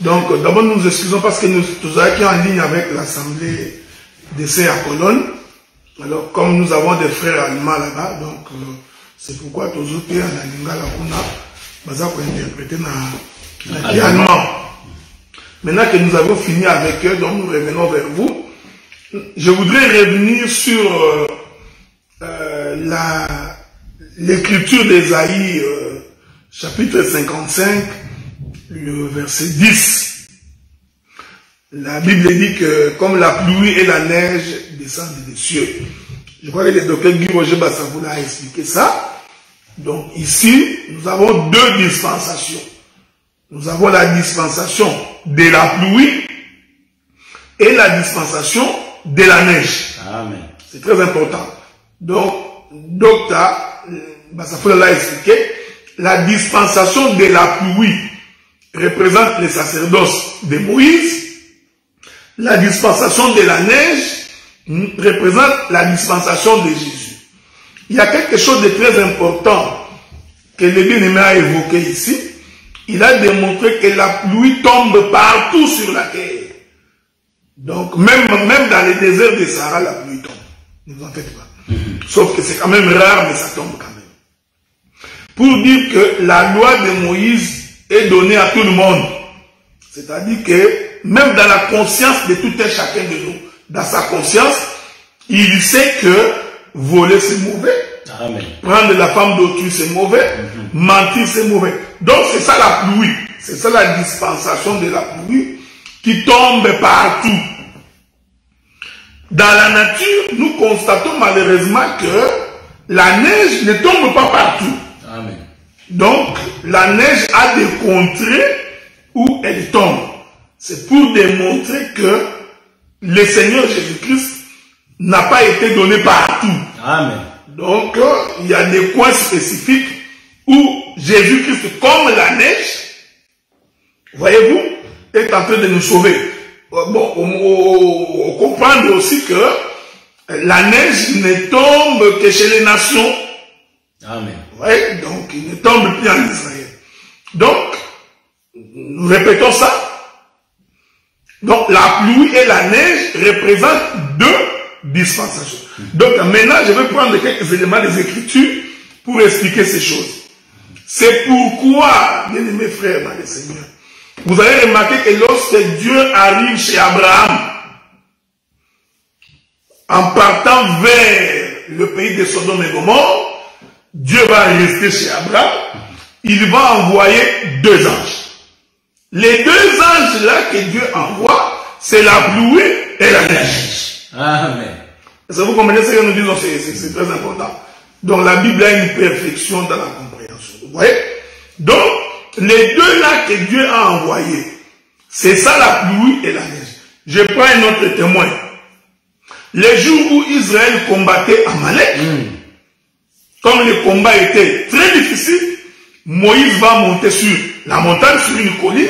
Donc, d'abord, nous nous excusons parce que nous étions en ligne avec l'Assemblée des Saints à Cologne. Alors, comme nous avons des frères allemands là-bas, donc, c'est pourquoi tous les pays en Lingala, on a interprété dans allemand. Maintenant que nous avons fini avec eux, donc nous revenons vers vous. Je voudrais revenir sur l'écriture d'Ésaïe, chapitre 55, le verset 10. La Bible dit que comme la pluie et la neige descendent des cieux. Je crois que le docteur Guy Roger Bassavoula a expliqué ça. Donc ici, nous avons deux dispensations. Nous avons la dispensation de la pluie et la dispensation de la neige. Amen. C'est très important. Donc, docteur Bassavoula l'a expliqué. La dispensation de la pluie représente le sacerdoce de Moïse. La dispensation de la neige représente la dispensation de Jésus. Il y a quelque chose de très important que le bien-aimé a évoqué ici. Il a démontré que la pluie tombe partout sur la terre. Donc, même dans les déserts de Sahara, la pluie tombe. Ne vous en faites pas. Sauf que c'est quand même rare, mais ça tombe quand même. Pour dire que la loi de Moïse est donnée à tout le monde. C'est-à-dire que même dans la conscience de tout un chacun de nous, dans sa conscience, il sait que voler c'est mauvais. Amen. Prendre la femme d'autrui c'est mauvais. Mentir c'est mauvais. Donc c'est ça la pluie. C'est ça la dispensation de la pluie qui tombe partout. Dans la nature, nous constatons malheureusement que la neige ne tombe pas partout. Amen. Donc la neige a des contrées où elle tombe. C'est pour démontrer que le Seigneur Jésus-Christ n'a pas été donné partout. Amen. Donc, il y a des coins spécifiques où Jésus-Christ, comme la neige, voyez-vous, est en train de nous sauver. Bon, on comprend aussi que la neige ne tombe que chez les nations. Amen. Ouais, donc, il ne tombe plus en Israël. Donc, nous répétons ça. Donc, la pluie et la neige représentent deux dispensations. Donc, maintenant, je vais prendre quelques éléments des Écritures pour expliquer ces choses. C'est pourquoi, bien aimés frères dans le Seigneur, vous avez remarqué que lorsque Dieu arrive chez Abraham, en partant vers le pays de Sodome et Gomorrhe, Dieu va rester chez Abraham, il va envoyer deux anges. Les deux anges là que Dieu envoie, c'est la pluie et la neige. Amen. Est-ce que vous comprenez ce que nous disons? C'est très important. Donc la Bible a une perfection dans la compréhension. Vous voyez? Donc, les deux là que Dieu a envoyés, c'est ça la pluie et la neige. Je prends un autre témoin. Les jours où Israël combattait Amalek, comme le combat était très difficile, Moïse va monter sur la montagne, sur une colline,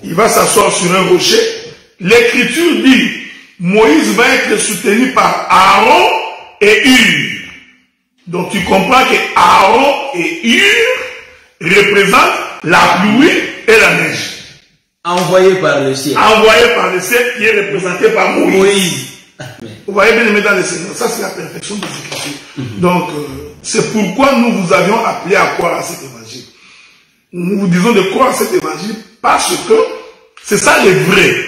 il va s'asseoir sur un rocher. L'Écriture dit, Moïse va être soutenu par Aaron et Hur. Donc tu comprends que Aaron et Hur représentent la pluie et la neige. Envoyé par le ciel. Envoyé par le ciel qui est représenté par Moïse. Amen. Vous voyez bien aimé dans le Seigneur, ça c'est la perfection des Écritures. Donc, c'est pourquoi nous vous avions appelé à croire à cet évangile. Nous vous disons de croire à cet évangile parce que c'est ça le vrai.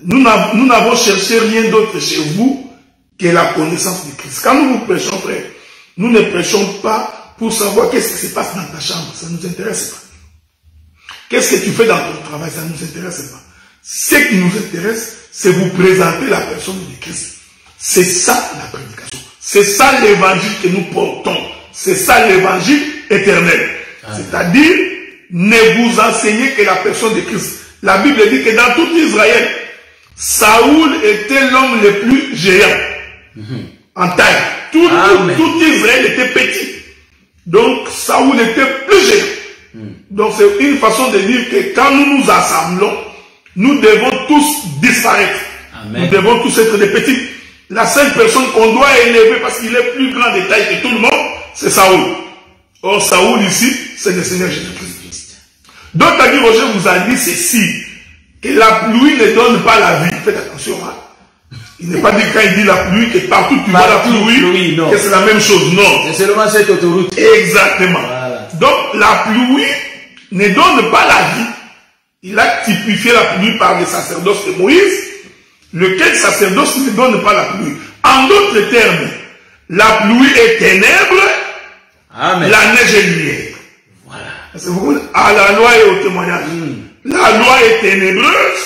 Nous n'avons cherché rien d'autre chez vous que la connaissance de Christ. Quand nous vous prêchons, frère, nous ne prêchons pas pour savoir qu'est-ce qui se passe dans ta chambre. Ça ne nous intéresse pas. Qu'est-ce que tu fais dans ton travail? Ça ne nous intéresse pas. Ce qui nous intéresse, c'est vous présenter la personne de Christ. C'est ça la prédication. C'est ça l'évangile que nous portons. C'est ça l'évangile éternel. C'est-à-dire, ne vous enseignez que la personne de Christ. La Bible dit que dans tout Israël, Saoul était l'homme le plus géant en taille. Tout Israël était petit. Donc, Saoul était plus géant. Donc, c'est une façon de dire que quand nous nous assemblons, nous devons tous disparaître. Amen. Nous devons tous être des petits. La seule personne qu'on doit élever parce qu'il est plus grand de taille que tout le monde, c'est Saoul. Or, Saoul ici, c'est le Seigneur Jésus-Christ. Donc, Guy Roger vous a dit ceci, que la pluie ne donne pas la vie. Faites attention, hein. Il n'est pas dit quand il dit la pluie, que partout tu vois la pluie, que c'est la même chose. Non. C'est seulement cette autoroute. Exactement. Voilà. Donc, la pluie ne donne pas la vie. Il a typifié la pluie par le sacerdoce de Moïse, lequel sacerdoce ne donne pas la pluie. En d'autres termes, la pluie est ténèbres, Amen. La neige est lumière. Voilà. À la loi et au témoignage. La loi est ténébreuse,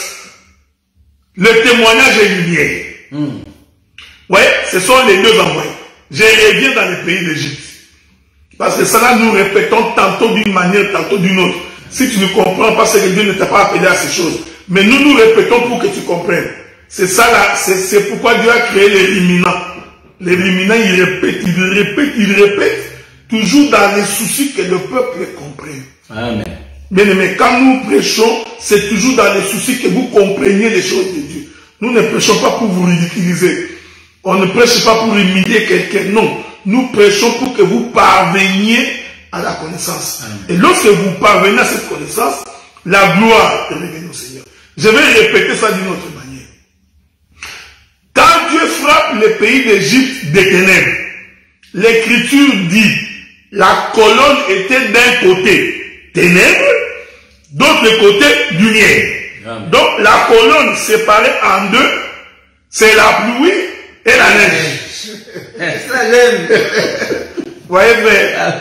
le témoignage est lumière. Oui, ce sont les deux envoyés. Je reviens dans le pays d'Égypte. Parce que ça là, nous répétons tantôt d'une manière, tantôt d'une autre. Si tu ne comprends pas, c'est que Dieu ne t'a pas appelé à ces choses. Mais nous répétons pour que tu comprennes. C'est ça là, c'est pourquoi Dieu a créé les ruminants. Les ruminants, ils répètent, toujours dans les soucis que le peuple comprenne. Amen. Bien aimé, quand nous prêchons, c'est toujours dans les soucis que vous compreniez les choses de Dieu. Nous ne prêchons pas pour vous ridiculiser. On ne prêche pas pour humilier quelqu'un. Non. Nous prêchons pour que vous parveniez à la connaissance. Amen. Et lorsque vous parvenez à cette connaissance, la gloire revient au Seigneur. Je vais répéter ça d'une autre manière. Quand Dieu frappe le pays d'Égypte des ténèbres, l'Écriture dit, la colonne était d'un côté ténèbres, d'autre côté lumière. Amen. Donc la colonne séparée en deux, c'est la pluie et la neige. Vous voyez,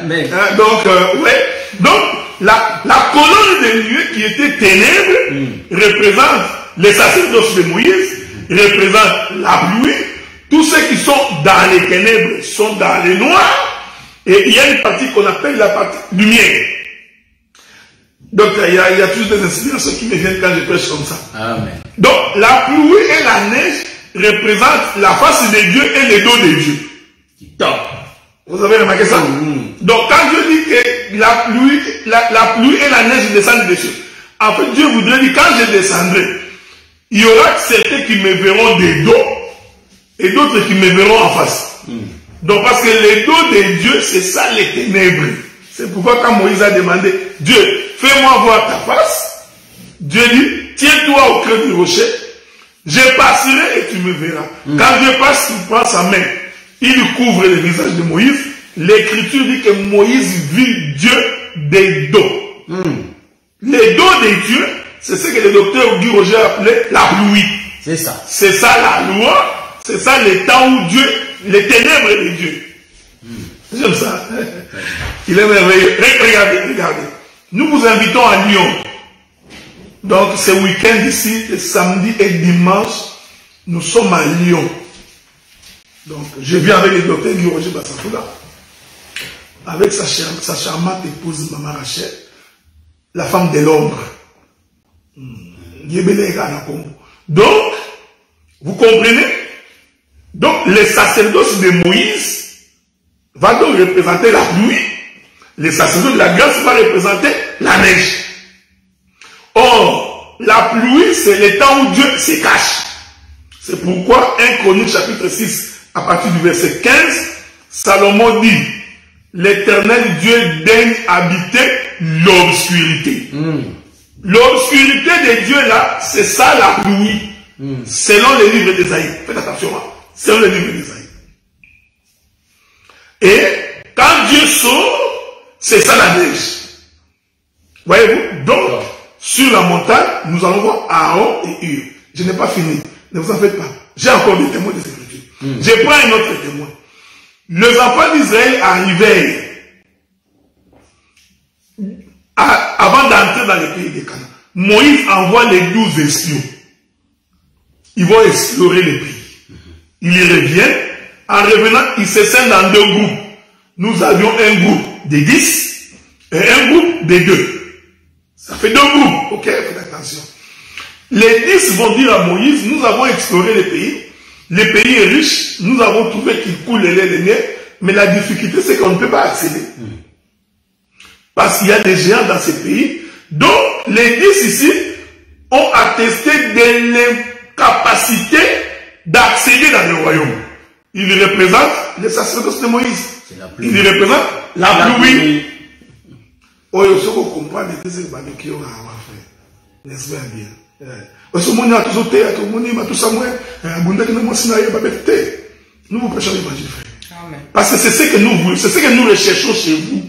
mais, hein, donc, ouais. Donc, la colonne de nuée qui était ténèbres représente les sacerdoces de Moïse, représente la pluie. Tous ceux qui sont dans les ténèbres sont dans les noirs. Et il y a une partie qu'on appelle la partie lumière. Donc, il y a toujours des inspirations qui me viennent quand je prêche comme ça. Amen. Donc, la pluie et la neige représentent la face de Dieu et le dos de Dieu. Donc, vous avez remarqué ça? Donc, quand Dieu dit que la pluie et la neige descendent des cieux, en fait, Dieu voudrait dire, quand je descendrai, il y aura certains qui me verront des dos et d'autres qui me verront en face. Donc, parce que les dos de Dieu, c'est ça les ténèbres. C'est pourquoi quand Moïse a demandé, Dieu, fais-moi voir ta face, Dieu dit, tiens-toi au creux du rocher, je passerai et tu me verras. Quand Dieu passe, il prend sa main, il couvre le visage de Moïse. L'Écriture dit que Moïse vit Dieu des dos. Les dos de Dieu, c'est ce que le docteur Guy Roger appelait la pluie. C'est ça. C'est ça la loi, c'est ça le temps où Dieu, les ténèbres de Dieu. J'aime ça. Il est merveilleux. Regardez. Nous vous invitons à Lyon. Donc, ce week-end ici, le samedi et dimanche, nous sommes à Lyon. Donc, je viens avec le docteur Guy Roger Bassafoula, avec sa charmante épouse, Maman Rachel, la femme de l'ombre. Donc, vous comprenez? Donc, les sacerdoces de Moïse va donc représenter la pluie. Les sacerdoces de la grâce va représenter la neige. Or, la pluie, c'est le temps où Dieu se cache. C'est pourquoi 1 Chronique chapitre 6, à partir du verset 15, Salomon dit, l'Éternel Dieu daigne habiter l'obscurité. L'obscurité de Dieu là, c'est ça la pluie. Selon les livres d'Ésaïe. Faites attention, hein. Selon les livres d'Ésaïe. Et quand Dieu sort, c'est ça la neige. Voyez-vous? Donc, sur la montagne, nous allons voir Aaron et Hur. Je n'ai pas fini. Ne vous en faites pas. J'ai encore des témoins des Écritures. Je prends un autre témoin. Les enfants d'Israël arrivèrent avant d'entrer dans le pays de Canaan. Moïse envoie les 12 espions. Ils vont explorer le pays. Ils y reviennent. En revenant, ils se scindent en deux groupes. Nous avions un groupe de 10 et un groupe de 2. Ça fait 2 groupes. Ok, faites attention. Les 10 vont dire à Moïse, nous avons exploré le pays. Le pays est riche. Nous avons trouvé qu'il coule le lait de miel. Mais la difficulté, c'est qu'on ne peut pas accéder. Parce qu'il y a des géants dans ce pays. Donc, les 10 ici ont attesté de l'incapacité d'accéder dans le royaume. Ils représentent les sacerdoces de Moïse. Ils représentent la pluie. Oyo soko comprendre que c'est pas le qui aura fait. N'est-ce pas bien? Parce que mon a toujours été, tout le monde m'a tout ça moi, abondé que nous s'en aille pas bête. Nous vous prêchons l'évangile. Amen. Parce que c'est ce que nous voulons, c'est ce que nous recherchons chez vous.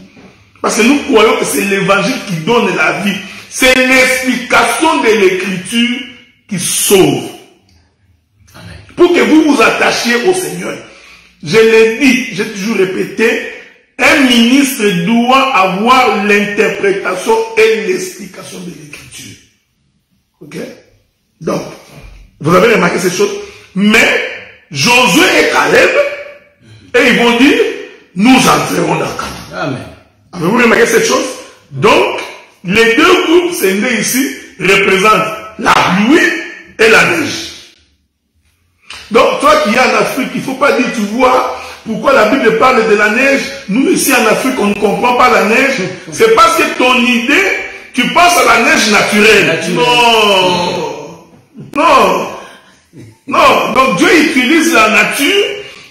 Parce que nous croyons que c'est l'évangile qui donne la vie. C'est l'explication de l'écriture qui sauve. Amen. Pour que vous vous attachiez au Seigneur. Je l'ai dit, j'ai toujours répété, un ministre doit avoir l'interprétation et l'explication de l'écriture. Ok? Donc, vous avez remarqué ces choses. Mais, Josué et Caleb, et ils vont dire, nous entrerons dans Canaan. Amen. Avez-vous remarqué cette chose? Donc, les deux groupes scindés ici représentent la pluie et la neige. Donc, toi qui es en Afrique, il ne faut pas dire, tu vois, pourquoi la Bible parle de la neige. Nous, ici en Afrique, on ne comprend pas la neige. C'est parce que ton idée, tu penses à la neige naturelle. Non. Non. Non. Donc, Dieu utilise la nature,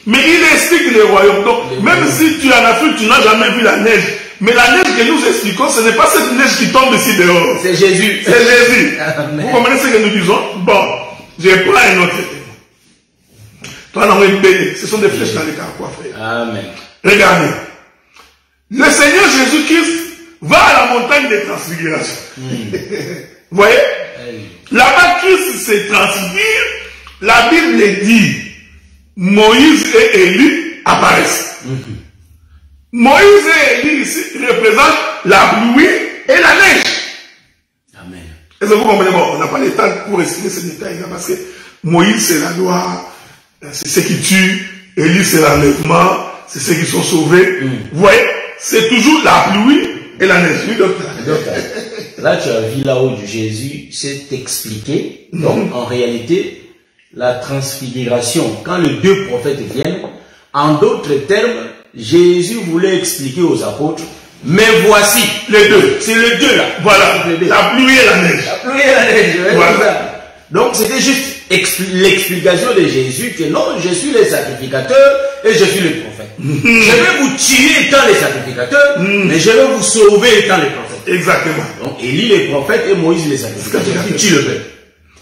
mais il explique les royaumes. Donc, même si tu es en Afrique, tu n'as jamais vu la neige. Mais la neige que nous expliquons, ce n'est pas cette neige qui tombe ici dehors. C'est Jésus. C'est Jésus. Amen. Vous comprenez ce que nous disons? Bon, je prends un autre témoin. Toi, non, ce sont des flèches dans les carquois, frère. Amen. Regardez. Le Seigneur Jésus-Christ va à la montagne des transfigurations. Vous voyez? Là-bas, Christ se transfigure. La Bible dit, Moïse et Élie apparaissent. Moïse et Élie ici représentent la pluie et la neige. Amen. Est-ce que vous comprenez? Bon, on n'a pas le temps pour expliquer ces détails-là parce que Moïse c'est la loi, c'est ceux qui tuent, Élie c'est l'enlèvement, c'est ceux qui sont sauvés. Vous voyez, c'est toujours la pluie et la neige. Oui, docteur. Là, tu as vu là-haut du Jésus, c'est expliqué. Donc, en réalité, la transfiguration, quand les deux prophètes viennent, en d'autres termes, Jésus voulait expliquer aux apôtres, mais voici les deux. C'est les deux là. Voilà. Les deux. La pluie et la neige. La pluie et la neige. Voilà. Donc c'était juste l'explication de Jésus que non, je suis le sacrificateur et je suis le prophète. Je vais vous tuer étant les sacrificateurs, mais je vais vous sauver étant les prophètes. Exactement. Donc Élie les prophètes et Moïse les sacrificateurs qui tuent le peuple.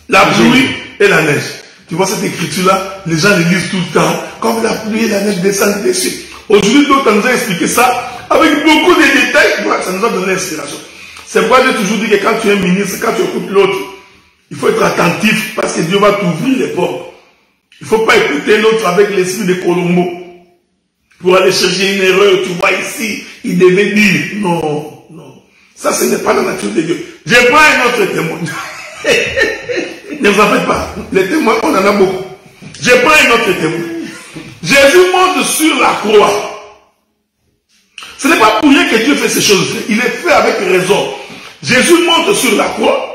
La pluie et la neige. Tu vois cette écriture-là, les gens les lisent tout le temps, comme la pluie et la neige descendent dessus. Aujourd'hui, d'autres nous ont expliqué ça avec beaucoup de détails. Voilà, ça nous a donné l'inspiration. C'est pourquoi j'ai toujours dit que quand tu es ministre, quand tu écoutes l'autre, il faut être attentif parce que Dieu va t'ouvrir les portes. Il ne faut pas écouter l'autre avec l'esprit de Colombo pour aller chercher une erreur. Tu vois ici, il devait dire non, non. Ça, ce n'est pas la nature de Dieu. Je prends un autre témoin. Ne vous en faites pas. Les témoins, on en a beaucoup. Je prends un autre témoin. Jésus monte sur la croix. Ce n'est pas pour rien que Dieu fait ces choses. Il est fait avec raison. Jésus monte sur la croix.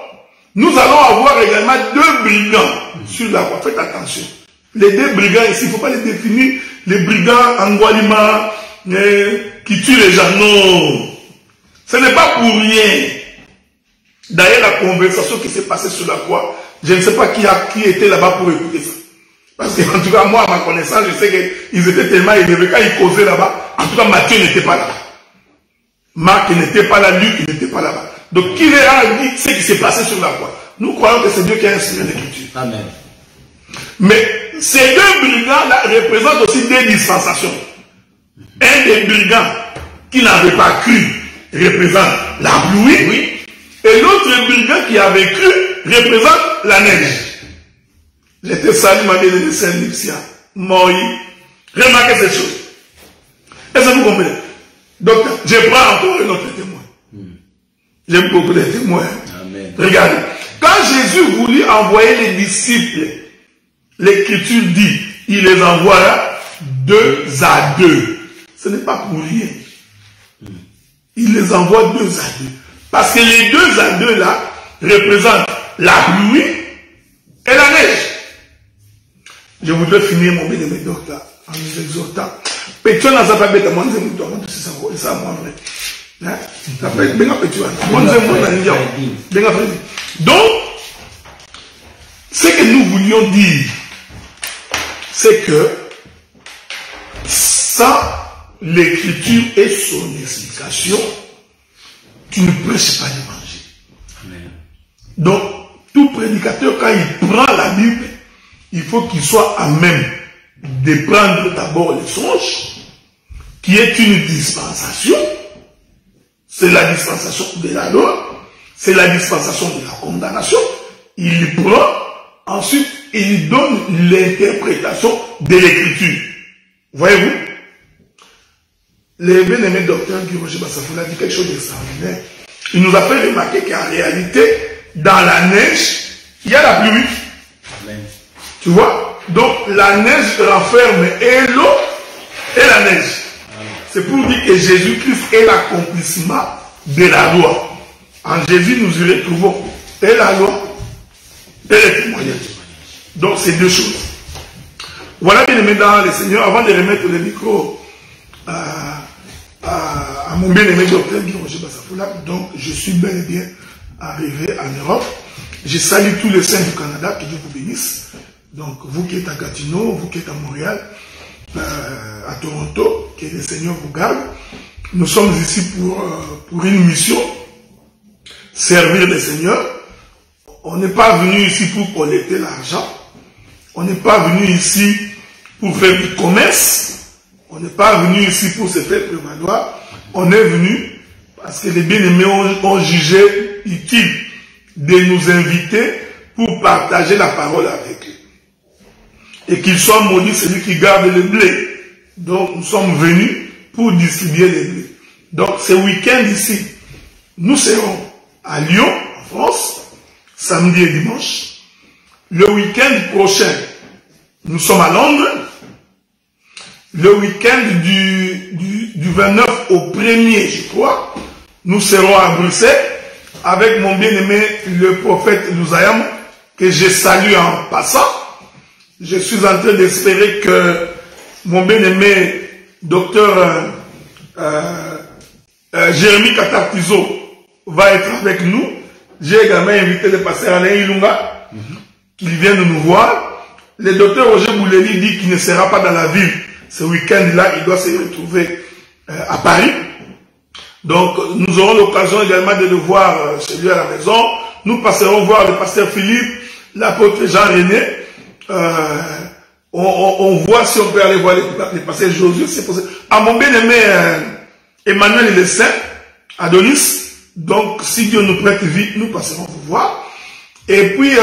Nous allons avoir également deux brigands sur la croix. Faites attention. Les deux brigands ici, il ne faut pas les définir. Les brigands en Gualima qui tuent les gens. Non. Ce n'est pas pour rien. D'ailleurs, la conversation qui s'est passée sur la croix, je ne sais pas qui était là-bas pour écouter ça. Parce qu'en tout cas, moi, à ma connaissance, je sais qu'ils étaient tellement élevés. Quand ils causaient là-bas, en tout cas, Matthieu n'était pas là. Marc n'était pas là, Luc n'était pas là-bas. Donc, qui leur a dit ce qui s'est passé sur la croix? Nous croyons que c'est Dieu qui a inspiré l'écriture. Amen. Mais ces deux brigands-là représentent aussi des dispensations. Un des brigands qui n'avait pas cru représente la pluie, oui, et l'autre brigand qui avait cru représente la neige. J'étais salué, ma bien-aimée Saint-Lucia, Moïse. Remarquez cette chose. Est-ce que vous comprenez? Donc, je prends encore un autre témoin. J'aime beaucoup les témoins. Amen. Regardez. Quand Jésus voulut envoyer les disciples, l'Écriture dit, il les envoie 2 à 2. Ce n'est pas pour rien. Il les envoie 2 à 2. Parce que les 2 à 2 là représentent la pluie et la neige. Je voudrais finir mon bien-aimé docteur en nous exhortant. Pétion n'a pas bête à moi, c'est ça, moi, vrai. Donc, ce que nous voulions dire, c'est que sans l'écriture et son explication, tu ne prêches pas l'évangile. Donc, tout prédicateur, quand il prend la Bible, il faut qu'il soit à même de prendre d'abord le songe, qui est une dispensation. C'est la dispensation de la loi, c'est la dispensation de la condamnation. Il prend, ensuite, il donne l'interprétation de l'écriture. Voyez-vous? Le bien-aimé docteur Guy Roger Bassafoula dit quelque chose d'extraordinaire. Il nous a fait remarquer qu'en réalité, dans la neige, il y a la pluie. Amen. Tu vois? Donc la neige renferme et l'eau et la neige. C'est pour dire que Jésus-Christ est l'accomplissement de la loi. En Jésus, nous y retrouvons et la loi et les témoignages. Donc c'est deux choses. Voilà, bien aimé dans le Seigneur, avant de remettre le micro à mon bien-aimé docteur Guy Roger Bassafoula, donc je suis bel et bien arrivé en Europe. Je salue tous les saints du Canada, que Dieu vous bénisse. Donc vous qui êtes à Gatineau, vous qui êtes à Montréal, à Toronto, que le Seigneur vous garde. Nous sommes ici pour une mission, servir le Seigneur. On n'est pas venu ici pour collecter l'argent. On n'est pas venu ici pour faire du commerce. On n'est pas venu ici pour se faire prévaloir. On est venu parce que les bien-aimés ont jugé utile de nous inviter pour partager la parole avec eux. Et qu'il soit maudit celui qui garde le blé. Donc nous sommes venus pour distribuer les blés. Donc ce week-end ici, nous serons à Lyon, en France, samedi et dimanche. Le week-end prochain, nous sommes à Londres. Le week-end du 29 au 1er, je crois, nous serons à Bruxelles avec mon bien-aimé, le prophète Louzaïam, que je salue en passant. Je suis en train d'espérer que mon bien-aimé docteur Jérémy Katartizo va être avec nous. J'ai également invité le pasteur Alain Ilunga, qui vient de nous voir. Le docteur Roger Bouleli dit qu'il ne sera pas dans la ville. Ce week-end-là, il doit se retrouver à Paris. Donc, nous aurons l'occasion également de le voir chez lui à la maison. Nous passerons voir le pasteur Philippe, l'apôtre Jean-René. On voit si on peut aller voir le pasteur Josué. C'est possible. À mon bien-aimé Emmanuel et le Saint, Adonis. Donc, si Dieu nous prête vie, nous passerons vous voir. Et puis,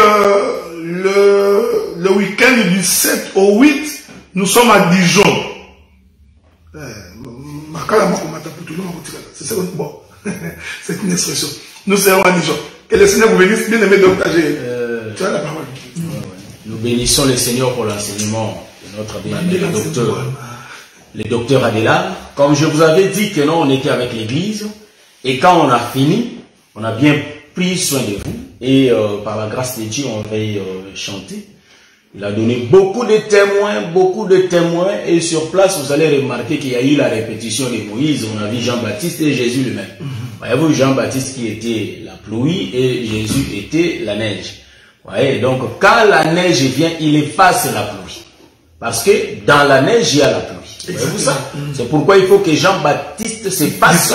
le week-end du 7 au 8, nous sommes à Dijon. Bon, c'est une expression. Nous serons à Dijon. Que le Seigneur vous bénisse. Bien aimé docteur G. Tu as la parole. Nous bénissons le Seigneur pour l'enseignement de notre bien-aimé le docteur Adela. Comme je vous avais dit que non, on était avec l'église. Et quand on a fini, on a bien pris soin de vous. Et par la grâce de Dieu, on va chanter. Il a donné beaucoup de témoins, et sur place, vous allez remarquer qu'il y a eu la répétition de Moïse. On a vu Jean-Baptiste et Jésus lui-même. Voyez-vous, Jean-Baptiste qui était la pluie et Jésus était la neige. Voyez, donc quand la neige vient, il efface la pluie. Parce que dans la neige, il y a la pluie. Voyez-vous ça? C'est pourquoi il faut que Jean-Baptiste s'efface.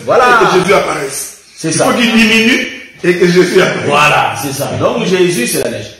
Voilà. Et que Jésus apparaisse. C'est ça. Il faut qu'il diminue et que Jésus apparaisse. Voilà, c'est ça. Donc Jésus, c'est la neige.